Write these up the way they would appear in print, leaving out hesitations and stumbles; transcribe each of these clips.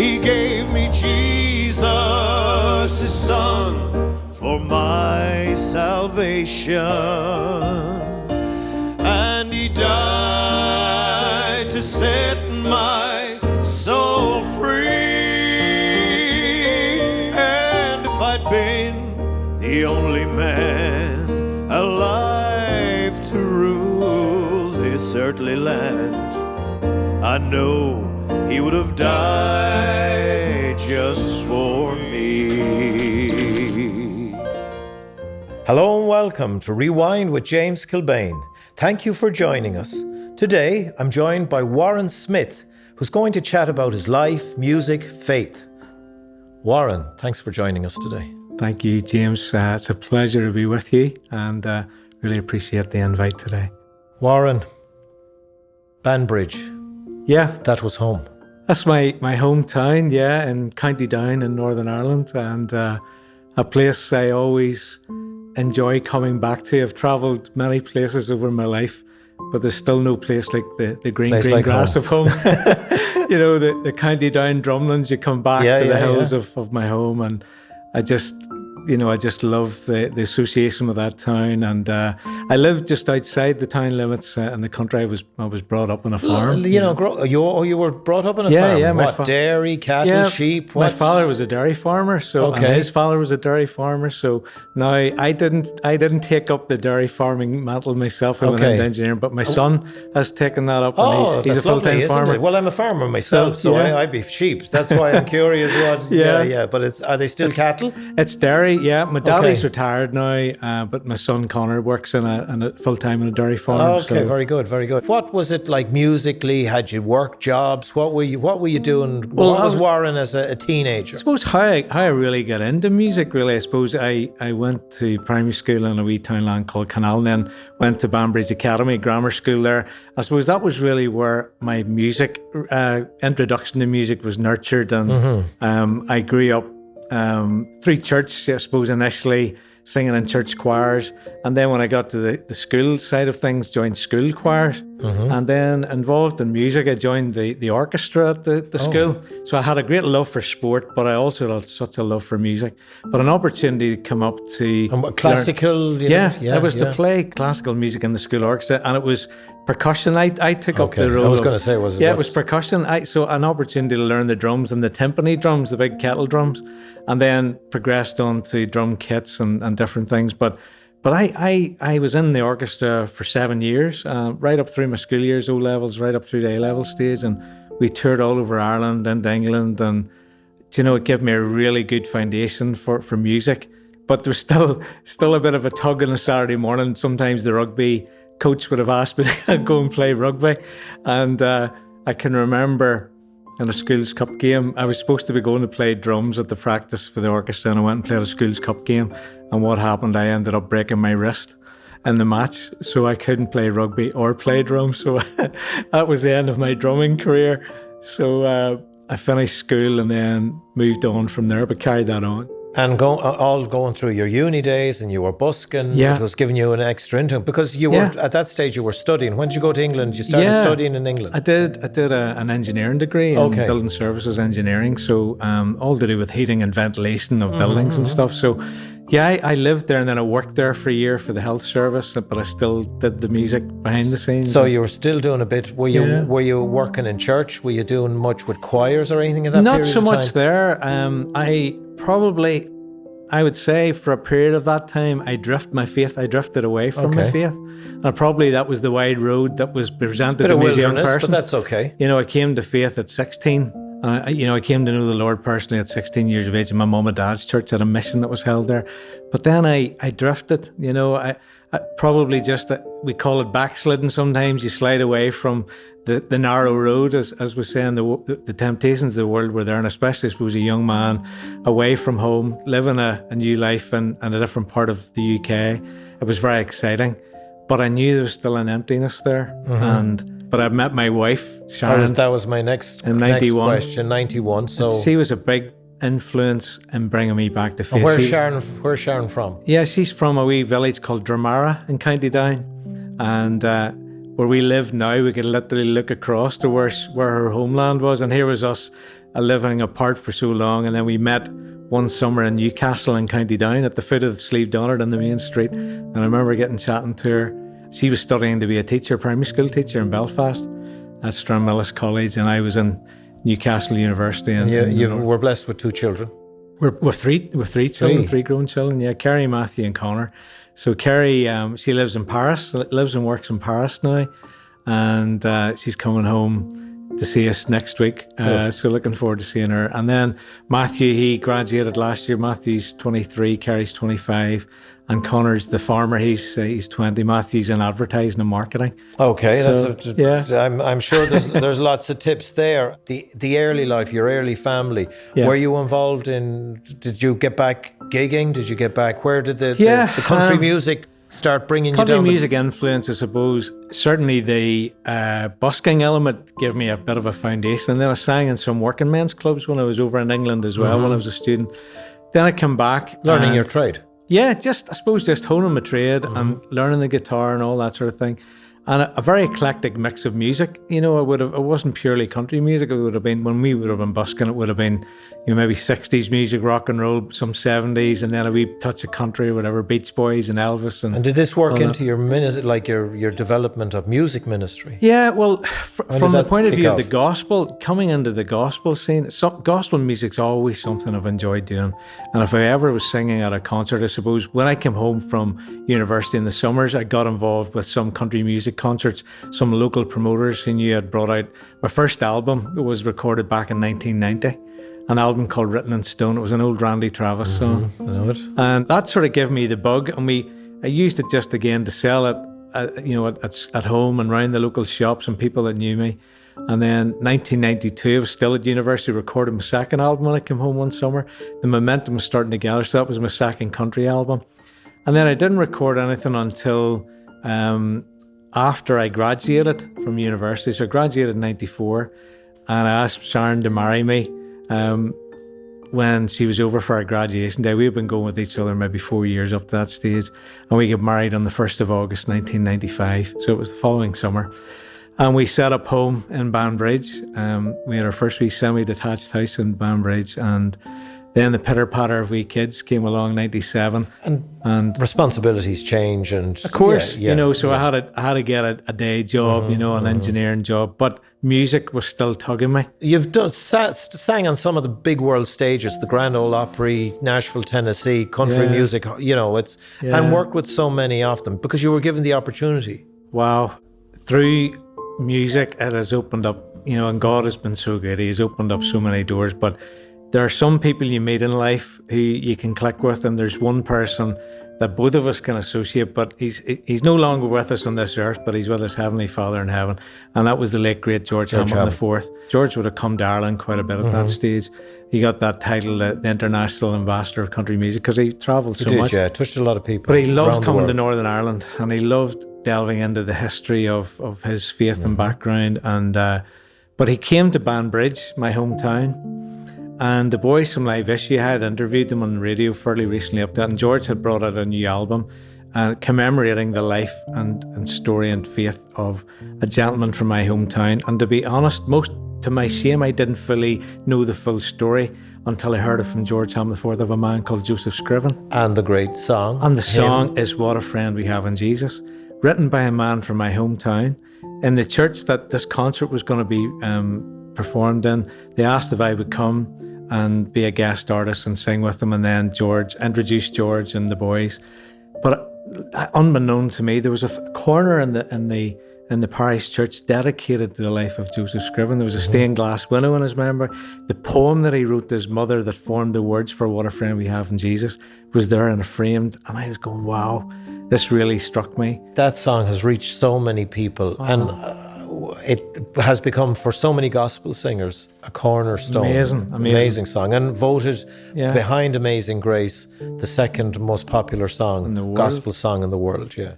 He gave me Jesus, his son, for my salvation. And he died to set my soul free. And if I'd been the only man alive to rule this earthly land, I know he would have died just for me. Hello and welcome to Rewind with James Kilbane. Thank you for joining us. Today, I'm joined by Warren Smyth, who's going to chat about his life, music, faith. Warren, thanks for joining us today. Thank you, James. It's a pleasure to be with you, and really appreciate the invite today. Warren, Banbridge. Yeah. That was home. That's my hometown, yeah, in County Down in Northern Ireland, and a place I always enjoy coming back to. I've travelled many places over my life, but there's still no place like the green like grass home. Of home. You know, the County Down drumlins, you come back to the hills of my home, and I just love the association with that town. And I live just outside the town limits in the country. I was brought up on a farm. You were brought up on a farm? Yeah. What, dairy, cattle, sheep? What? My father was a dairy farmer, and his father was a dairy farmer. So now I didn't take up the dairy farming mantle myself. I went into engineering, but my son has taken that up, and he's a full-time farmer. Well, I'm a farmer myself, so I beef sheep. That's why I'm curious what. Yeah. But are they still cattle? It's dairy. Yeah, my daddy's retired now, but my son Connor works in a full-time in a dairy farm. Okay, very good, very good. What was it like musically? Had you work jobs? What were you doing? What was Warren as a teenager? I suppose how I really got into music, really, I suppose I went to primary school in a wee townland called Canal, and then went to Banbridge Academy, grammar school there. I suppose that was really where my music, introduction to music was nurtured, and I grew up through church, I suppose, initially singing in church choirs, and then when I got to the school side of things, joined school choirs, and then involved in music. I joined the orchestra at the school, so I had a great love for sport, but I also had such a love for music. But an opportunity to come up to classical, it was to play classical music in the school orchestra, and it was percussion. I took up the role. I was going to say, it was percussion. So an opportunity to learn the drums and the timpani drums, the big kettle drums, and then progressed on to drum kits and different things. But I was in the orchestra for 7 years, right up through my school years, O levels, right up through the A level stage, and we toured all over Ireland and England, and it gave me a really good foundation for music. But there was still a bit of a tug on a Saturday morning. Sometimes the rugby coach would have asked me to go and play rugby, and I can remember in a schools cup game, I was supposed to be going to play drums at the practice for the orchestra, and I went and played a schools cup game, and what happened, I ended up breaking my wrist in the match, so I couldn't play rugby or play drums, so that was the end of my drumming career. So I finished school and then moved on from there, but carried that on. And all going through your uni days, and you were busking. It was giving you an extra income because you were at that stage. You were studying. When did you go to England? You started studying in England. I did an engineering degree in building services engineering. So all to do with heating and ventilation of buildings and stuff. So I lived there, and then I worked there for a year for the health service. But I still did the music behind the scenes. So you were still doing a bit. Were you working in church? Were you doing much with choirs or anything in that period of time? Not so much there. I would say for a period of that time, I drifted away from my faith. And probably that was the wide road that was presented to me as a young person. But that's okay. I came to faith at 16. I came to know the Lord personally at 16 years of age in my mum and dad's church at a mission that was held there. But then I drifted, I probably just, we call it backsliding sometimes. You slide away from the narrow road, as we say, and the temptations of the world were there, and especially, I suppose, a young man away from home, living a new life in a different part of the UK. It was very exciting, but I knew there was still an emptiness there. But I met my wife, Sharon. That was my next question, 91. So she was a big influence in bringing me back to faith. Where's Sharon from? Yeah, she's from a wee village called Dromara in County Down, and where we live now, we could literally look across to where her homeland was, and here was us living apart for so long. And then we met one summer in Newcastle in County Down at the foot of Slieve Donard on the main street. And I remember getting chatting to her. She was studying to be a teacher, primary school teacher in Belfast at Stranmillis College, and I was in Newcastle University. And you were blessed with 2 children. We're three children, 3 grown children. Yeah, Kerry, Matthew, and Connor. So Kerry, she lives in Paris, lives and works in Paris now, and she's coming home to see us next week. So looking forward to seeing her. And then Matthew, he graduated last year. Matthew's 23, Kerry's 25, and Connor's the farmer. He's 20. Matthew's in advertising and marketing. Okay, So, I'm sure there's lots of tips there. The early life, your early family. Yeah. Were you involved in? Did you get back gigging? Did you get back? Where did the country music start bringing you down? Country music influence, I suppose. Certainly the busking element gave me a bit of a foundation. And then I sang in some working men's clubs when I was over in England as well, when I was a student. Then I come back. Learning your trade. Yeah, I suppose just honing my trade and learning the guitar and all that sort of thing. And a very eclectic mix of music. You know, it wasn't purely country music. It would have been, when we would have been busking, it would have been, you know, maybe 60s music, rock and roll, some 70s, and then a wee touch of country or whatever, Beach Boys and Elvis. And did this work into your your development of music ministry? Yeah, well, from the point of view of the off? gospel, coming into the gospel scene, gospel music's always something I've enjoyed doing. And if I ever was singing at a concert, I suppose when I came home from university in the summers, I got involved with some country music concerts, some local promoters who knew I'd brought out my first album. It was recorded back in 1990, an album called Written in Stone. It was an old Randy Travis song. I know it. And that sort of gave me the bug, and I used it just again to sell it, at home and around the local shops and people that knew me. And then 1992, I was still at university, recorded my second album when I came home one summer. The momentum was starting to gather, so that was my second country album. And then I didn't record anything until after I graduated from university. So I graduated in 94, and I asked Sharon to marry me when she was over for our graduation day. We'd been going with each other maybe 4 years up to that stage, and we got married on the 1st of August 1995. So it was the following summer, and we set up home in Banbridge. We had our first wee semi-detached house in Banbridge, and then the pitter-patter of wee kids came along, 97. And responsibilities change, and of course, so I had to get a day job, an engineering job, but music was still tugging me. You've sang on some of the big world stages, the Grand Ole Opry, Nashville, Tennessee, country music, and worked with so many of them because you were given the opportunity. Wow. Through music, it has opened up, and God has been so good. He has opened up so many doors, but there are some people you meet in life who you can click with, and there's one person that both of us can associate, but he's no longer with us on this earth, but he's with his Heavenly Father in heaven, and that was the late, great George Hamilton IV. George would have come to Ireland quite a bit at that stage. He got that title, the International Ambassador of Country Music, because he travelled so much. Yeah, touched a lot of people. But he loved coming to Northern Ireland, and he loved delving into the history of his faith and background, and but he came to Banbridge, my hometown. And the boys from Live Issue, I had interviewed them on the radio fairly recently up there, and George had brought out a new album commemorating the life and story and faith of a gentleman from my hometown. And to be honest, most to my shame, I didn't fully know the full story until I heard it from George Hamilton IV of a man called Joseph Scriven. And the great song. And the song is What a Friend We Have in Jesus, written by a man from my hometown. In the church that this concert was going to be performed in, they asked if I would come and be a guest artist and sing with them, and then George introduced George and the boys. But unbeknown to me, there was a corner in the parish church dedicated to the life of Joseph Scriven. There was a stained glass window in his memory. The poem that he wrote to his mother that formed the words for What a Friend We Have in Jesus was there in a framed, and I was going, wow, this really struck me. That song has reached so many people, and it has become, for so many gospel singers, a cornerstone. Amazing song, and voted behind Amazing Grace the second most popular song, gospel song in the world. Yeah.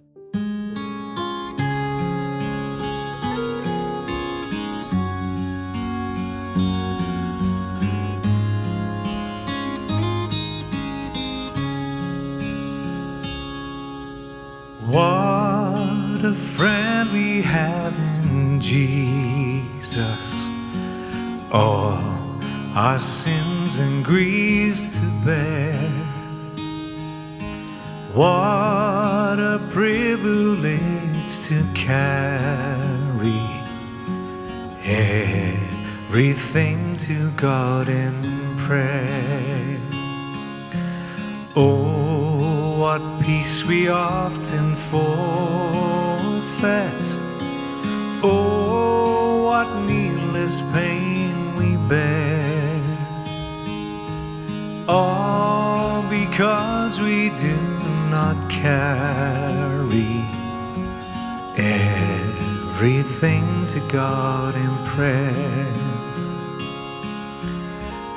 What a friend we have in Jesus. All our sins and griefs to bear. What a privilege to carry everything to God in prayer. Oh, what peace we often forfeit. Oh, what needless pain we bear. All because we do not carry everything to God in prayer.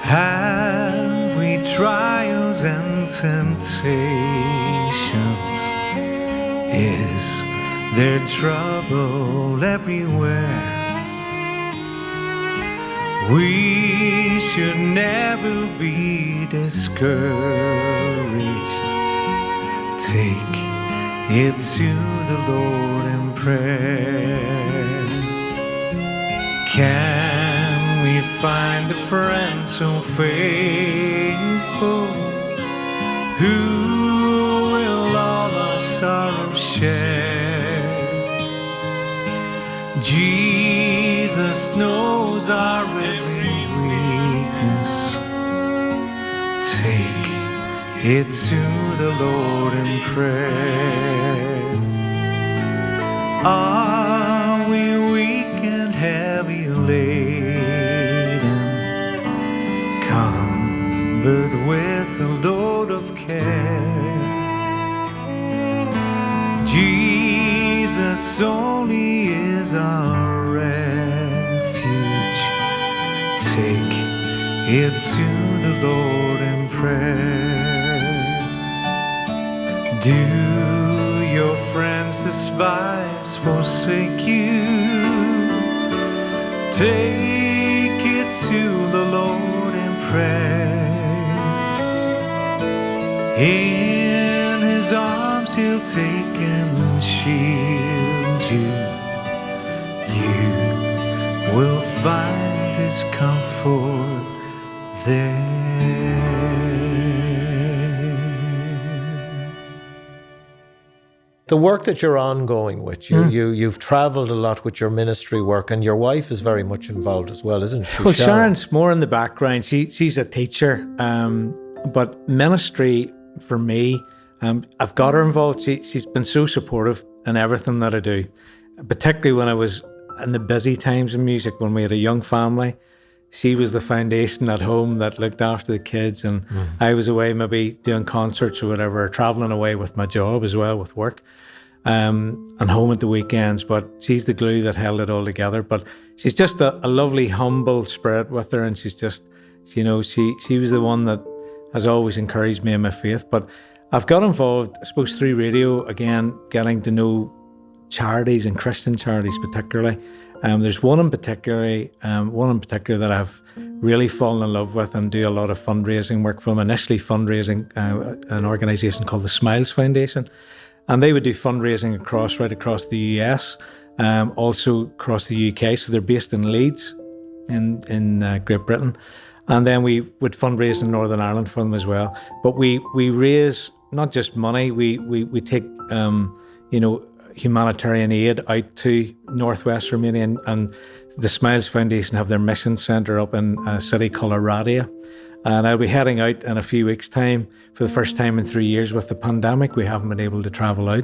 Have we trials and temptations? Is there trouble everywhere? We should never be discouraged. Take it to the Lord in prayer. Can we find a friend so faithful, who will all our sorrows share? Jesus knows our every weakness. Take it to the Lord in prayer. Are we weak and heavy laden, cumbered with a load of care? Jesus only is our refuge. Take it to the Lord in prayer. Do your friends despise, forsake you? Take it to the Lord in prayer. In His arms He'll take and shield you. You will find His comfort there. The work that you're ongoing with, you've travelled a lot with your ministry work, and your wife is very much involved as well, isn't she? Well, Sharon's more in the background. She's a teacher, but ministry for me, I've got her involved. She's been so supportive in everything that I do, particularly when I was in the busy times in music, when we had a young family. She was the foundation at home that looked after the kids, and I was away maybe doing concerts or whatever, travelling away with my job as well, with work, and home at the weekends. But she's the glue that held it all together. But she's just a lovely, humble spirit with her, and she's just, she was the one that has always encouraged me in my faith. But I've got involved, I suppose, through radio, again, getting to know charities and Christian charities particularly. There's one in particular that I've really fallen in love with and do a lot of fundraising work from. Initially fundraising an organisation called the Smiles Foundation, and they would do fundraising right across the US, also across the UK. So they're based in Leeds, in Great Britain, and then we would fundraise in Northern Ireland for them as well. But we raise not just money, we take humanitarian aid out to northwest Romania, and the Smiles Foundation have their mission centre up in a city called Oradea, and I'll be heading out in a few weeks' time for the first time in 3 years. With the pandemic, we haven't been able to travel out,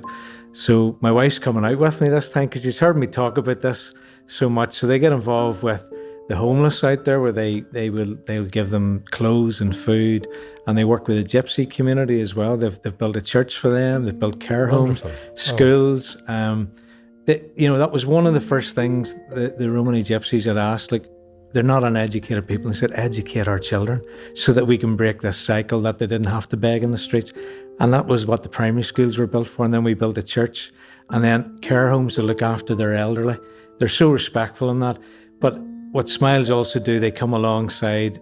so my wife's coming out with me this time because she's heard me talk about this so much. So they get involved with the homeless out there, where they will give them clothes and food, and they work with the gypsy community as well. They've built a church for them. They've built care homes, schools. That was one of the first things the Romani gypsies had asked. Like, they're not uneducated people. They said, educate our children so that we can break this cycle that they didn't have to beg in the streets. And that was what the primary schools were built for. And then we built a church, and then care homes to look after their elderly. They're so respectful in that. But what Smiles also do, they come alongside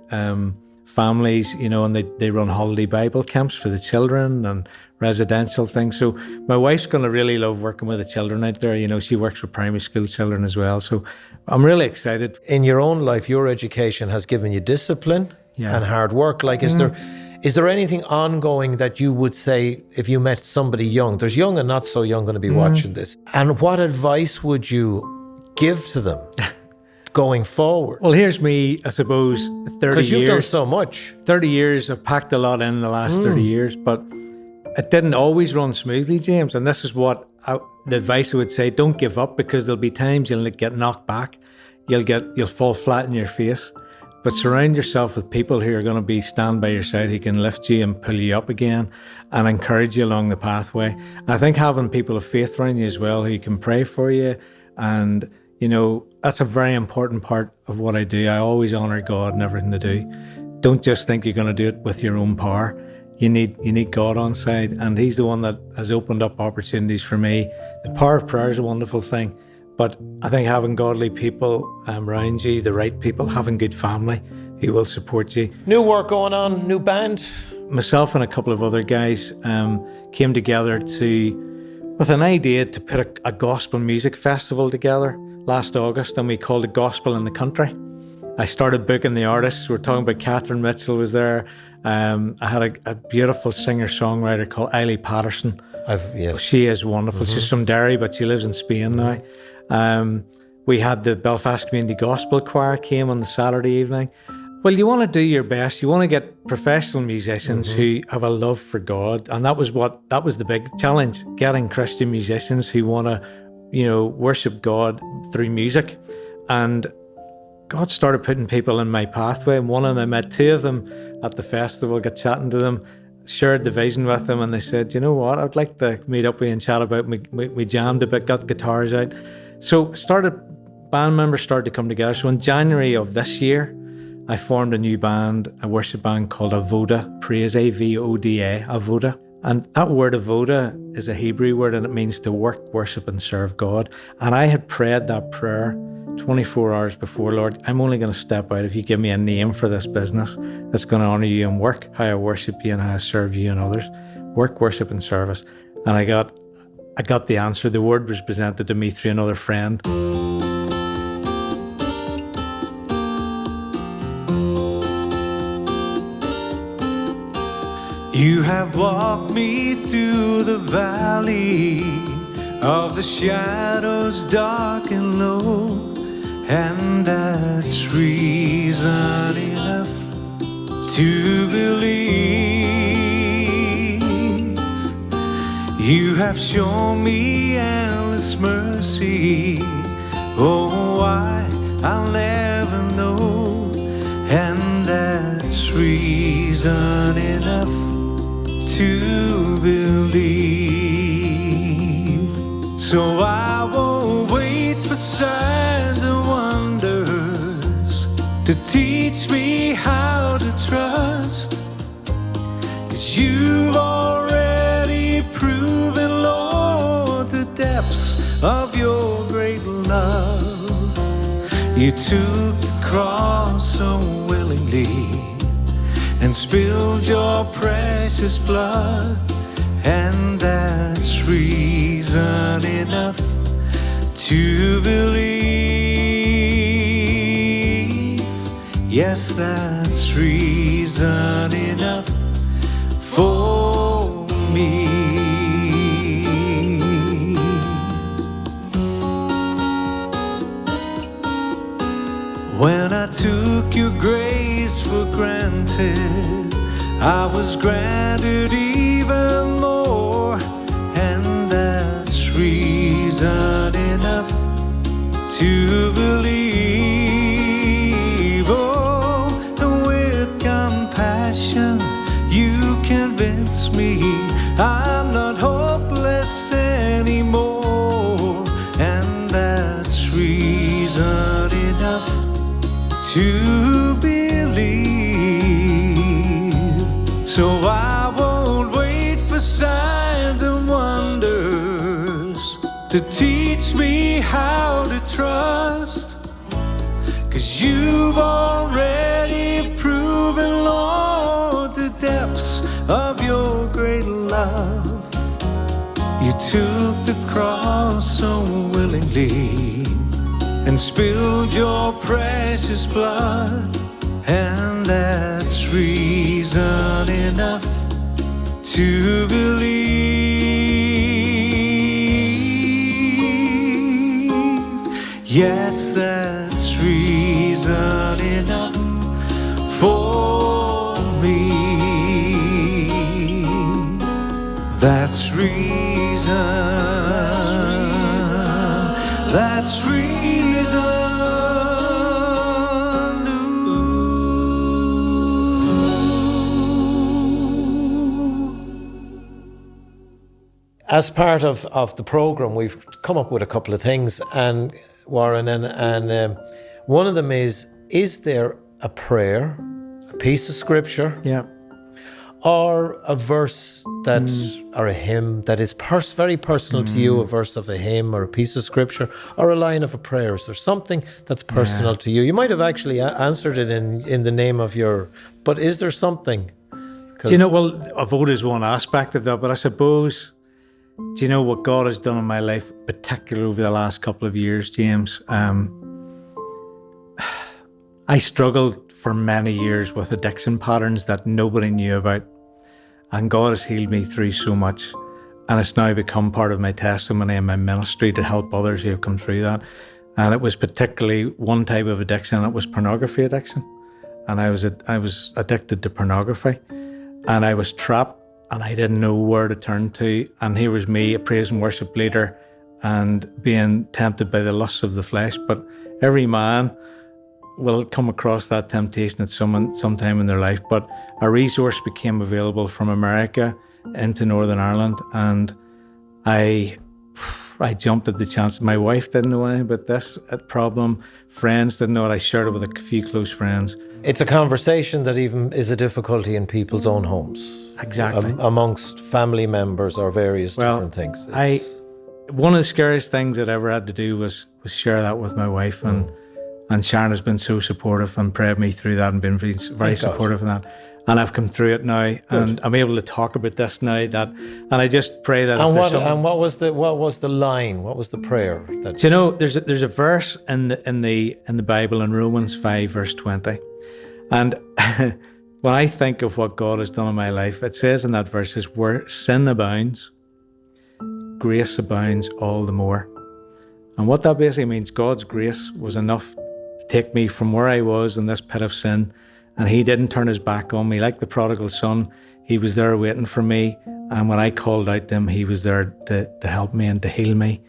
families, you know, and they run holiday Bible camps for the children and residential things. So my wife's going to really love working with the children out there. You know, she works with primary school children as well. So I'm really excited. In your own life, your education has given you discipline and hard work. Like, is there anything ongoing that you would say if you met somebody young? There's young and not so young going to be watching this. And what advice would you give to them going forward? Well, here's me, I suppose, 30 years. Because you've done so much. 30 years, I've packed a lot in the last 30 years, but it didn't always run smoothly, James. And this is what the advice I would say: don't give up, because there'll be times you'll get knocked back. You'll fall flat in your face. But surround yourself with people who are going to stand by your side, who can lift you and pull you up again and encourage you along the pathway. I think having people of faith around you as well, who can pray for you, and, you know, that's a very important part of what I do. I always honour God in everything I do. Don't just think you're going to do it with your own power. You need God on side, and He's the one that has opened up opportunities for me. The power of prayer is a wonderful thing. But I think having godly people around you, the right people, having good family who will support you. New work going on, new band? Myself and a couple of other guys came together with an idea to put a gospel music festival together last August, and we called it Gospel in the Country. I started booking the artists. We're talking about Catherine Mitchell was there. I had a beautiful singer-songwriter called Eilidh Patterson. She is wonderful. She's from Derry, but she lives in Spain now. We had the Belfast Community Gospel Choir came on the Saturday evening. Well, you want to do your best. You want to get professional musicians who have a love for God, and that was the big challenge: getting Christian musicians who want to, you know, worship God through music. And God started putting people in my pathway, and one of them, I met two of them at the festival, got chatting to them, shared the vision with them, and they said, you know what, I'd like to meet up with you and chat about it. We jammed a bit, got guitars out. So band members started to come together. So in January of this year, I formed a new band, a worship band called Avoda, praise, A-V-O-D-A, Avoda. And that word Avoda is a Hebrew word, and it means to work, worship, and serve God. And I had prayed that prayer 24 hours before: Lord, I'm only going to step out if you give me a name for this business that's going to honour you and work, how I worship you and how I serve you and others. Work, worship, and service. And I got the answer. The word was presented to me through another friend. You have walked me through the valley of the shadows dark and low, and that's reason enough to believe. You have shown me endless mercy. Oh, I'll never know, and that's reason enough to believe. So I won't wait for signs and wonders to teach me how to trust, 'cause you've already proven, Lord, the depths of your great love. You took the cross so willingly and spilled your precious blood, and that's reason enough to believe. Yes, that's reason enough for me. When I took your grace for granted, I was granted even more, and that's reason enough to believe. Oh, and with compassion you convince me I'm not hopeless anymore, and that's reason enough to believe. So I won't wait for signs and wonders to teach me how to trust, 'cause you've already proven, Lord, took the cross so willingly and spilled your precious blood, and that's reason enough to believe. Yes, that's reason enough for me. That's reason. That's reason. As part of the program, we've come up with a couple of things, and Warren, and one of them is there a prayer, a piece of scripture, Yeah. or a verse that, or a hymn that is very personal to you, a verse of a hymn or a piece of scripture or a line of a prayer? Is there something that's personal to you? You might have actually answered it in the name of but is there something? Do you know, well, a vote is one aspect of that, but I suppose, do you know what God has done in my life, particularly over the last couple of years, James? I struggled for many years with addiction patterns that nobody knew about. And God has healed me through so much. And it's now become part of my testimony and my ministry to help others who have come through that. And it was particularly one type of addiction, and it was pornography addiction. And I was addicted to pornography. And I was trapped, and I didn't know where to turn to. And here was me, a praise and worship leader, and being tempted by the lusts of the flesh. But every man will come across that temptation at sometime in their life. But a resource became available from America into Northern Ireland, and I jumped at the chance. My wife didn't know anything about this problem. Friends didn't know it. I shared it with a few close friends. It's a conversation that even is a difficulty in people's own homes. Exactly. Amongst family members or various different things. One of the scariest things that I ever had to do was share that with my wife, and Sharon has been so supportive and prayed me through that and been very supportive of that. And I've come through it now, and I'm able to talk about this now. And I just pray that. And what was the line? What was the prayer? Do you know, there's a verse in the Bible in Romans 5 verse 20, and when I think of what God has done in my life, it says in that verse, where sin abounds, grace abounds all the more. And what that basically means, God's grace was enough to take me from where I was in this pit of sin, and He didn't turn His back on me. Like the prodigal son, He was there waiting for me, and when I called out to Him, He was there to help me and to heal me.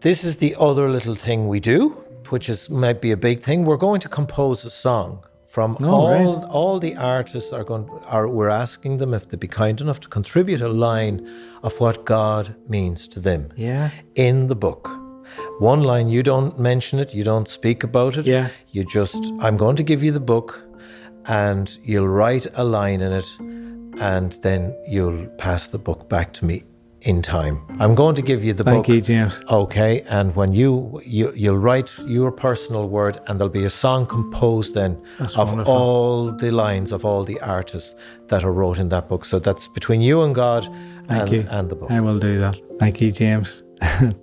This is the other little thing we do, which might be a big thing. We're going to compose a song from all the artists we're asking them if they'd be kind enough to contribute a line of what God means to them in the book. One line, you don't mention it, you don't speak about it. Yeah. You just, I'm going to give you the book, and you'll write a line in it, and then you'll pass the book back to me in time. I'm going to give you the book. Thank you, James. Okay, and when you'll write your personal word, and there'll be a song composed then of wonderful. all the lines of all the artists that are wrote in that book. So that's between you and God and the book. I will do that. Thank you, James.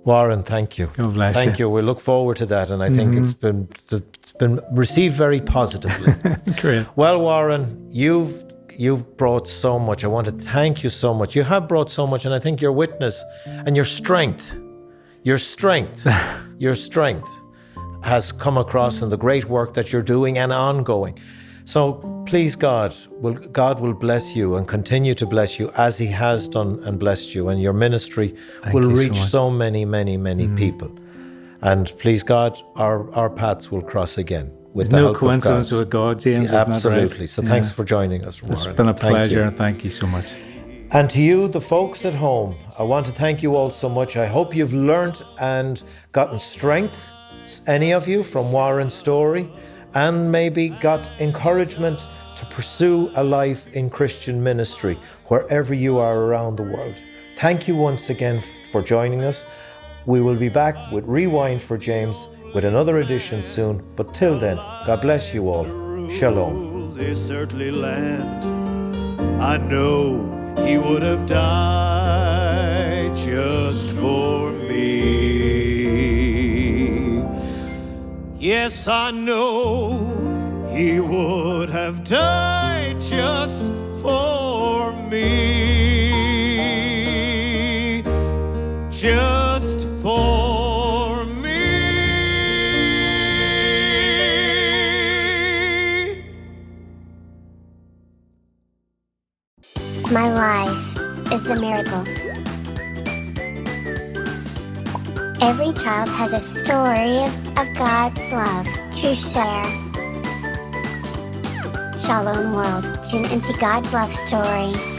Warren, thank you. God bless Thank you. We look forward to that, and I think it's been received very positively. Great. Well, Warren, you've brought so much. I want to thank you so much. You have brought so much, and I think your witness and your strength has come across in the great work that you're doing and ongoing. So please, God will bless you and continue to bless you as He has done and blessed you, and your ministry will reach so many, many, many people. And please, God, our paths will cross again. With the help of God. No coincidence with God, James. Absolutely. Right? So thanks for joining us, Warren. It's been a pleasure, and thank you so much. And to you, the folks at home, I want to thank you all so much. I hope you've learnt and gotten strength, any of you, from Warren's story, and maybe got encouragement to pursue a life in Christian ministry wherever you are around the world. Thank you once again for joining us. We will be back with Rewind for James with another edition soon, but till then, God bless you all. Shalom. This earthly land, I know He would have died just for me. Yes, I know he would have died just for me, just for me. My life is a miracle. Every child has a story of God's love to share. Shalom world, tune into God's love story.